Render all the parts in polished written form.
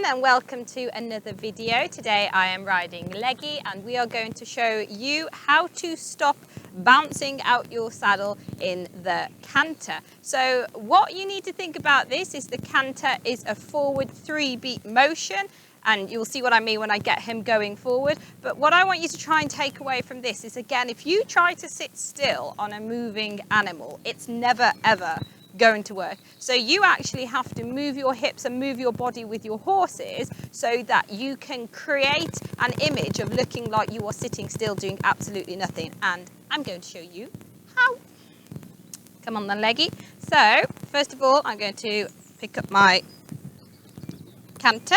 and welcome to another video. Today I am riding Leggy and we are going to show you how to stop bouncing out your saddle in the canter. So what you need to think about this is the canter is a forward 3-beat motion, and you'll see what I mean when I get him going forward. But what I want you to try and take away from this is, again, if you try to sit still on a moving animal, it's never ever going to work. So you actually have to move your hips and move your body with your horses so that you can create an image of looking like you are sitting still doing absolutely nothing. And I'm going to show you how. Come on then, Leggy. So first of all, I'm going to pick up my canter.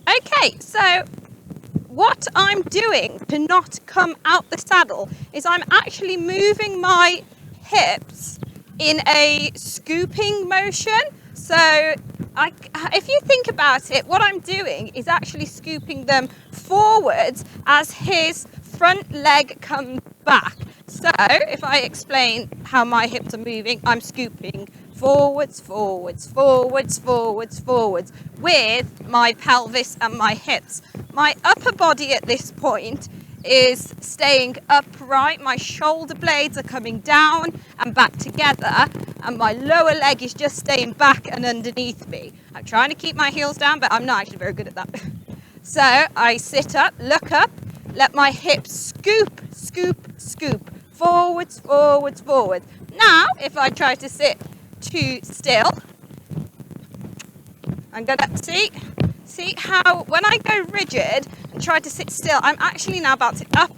Okay, so what I'm doing to not come out the saddle is I'm actually moving my hips in a scooping motion. So if you think about it, what I'm doing is actually scooping them forwards as his front leg comes back. So if I explain how my hips are moving, I'm scooping forwards, forwards, forwards, forwards, forwards with my pelvis and my hips. My upper body at this point is staying upright. My shoulder blades are coming down and back together, and my lower leg is just staying back and underneath me. I'm trying to keep my heels down, but I'm not actually very good at that. So I sit up, look up, let my hips scoop, scoop, scoop, forwards, forwards, forwards. Now, if I try to sit too still, I'm gonna see how when I go rigid and try to sit still, I'm actually now bouncing up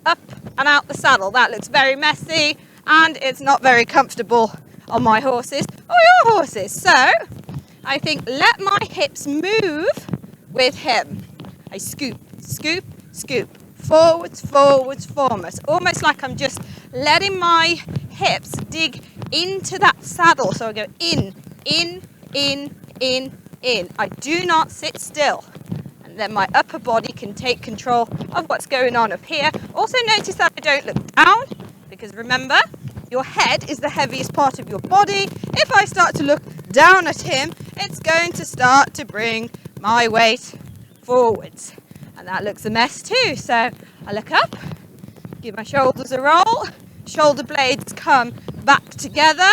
and out the saddle. That looks very messy and it's not very comfortable on my horses or your horses. So I think let my hips move with him. I scoop, scoop, scoop, forwards, forwards, forwards, almost like I'm just letting my hips dig into that saddle. So I go in, in, in, in, in. I do not sit still, and then my upper body can take control of what's going on up here. Also notice that I don't look down, because remember, your head is the heaviest part of your body. If I start to look down at him, it's going to start to bring my weight forwards, and that looks a mess too. So I look up, give my shoulders a roll, shoulder blades come back together,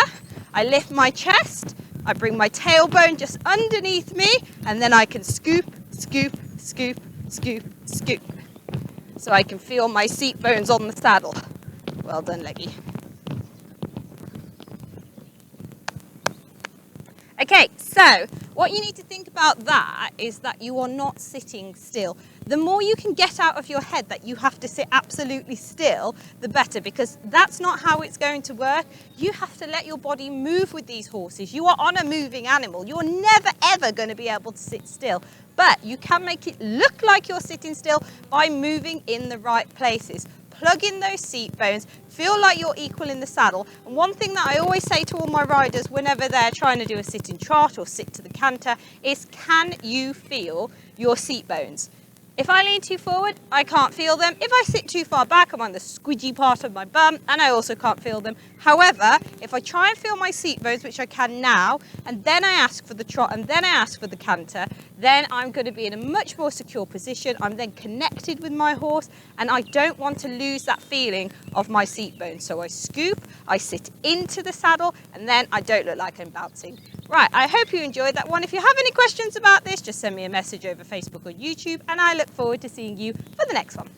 I lift my chest, I bring my tailbone just underneath me, and then I can scoop, scoop, scoop, scoop, scoop. So I can feel my seat bones on the saddle. Well done, Leggy. Okay, so what you need to think about that is that you are not sitting still. The more you can get out of your head that you have to sit absolutely still, the better, because that's not how it's going to work. You have to let your body move with these horses. You are on a moving animal. You're never, ever going to be able to sit still. But you can make it look like you're sitting still by moving in the right places. Plug in those seat bones, feel like you're equal in the saddle. And one thing that I always say to all my riders whenever they're trying to do a sitting trot or sit to the canter is, can you feel your seat bones? If I lean too forward, I can't feel them. If I sit too far back, I'm on the squidgy part of my bum and I also can't feel them. However, if I try and feel my seat bones, which I can now, and then I ask for the trot and then I ask for the canter, then I'm going to be in a much more secure position. I'm then connected with my horse, and I don't want to lose that feeling of my seat bones. So I scoop, I sit into the saddle, and then I don't look like I'm bouncing. Right, I hope you enjoyed that one. If you have any questions about this, just send me a message over Facebook or YouTube, and I look forward to seeing you for the next one.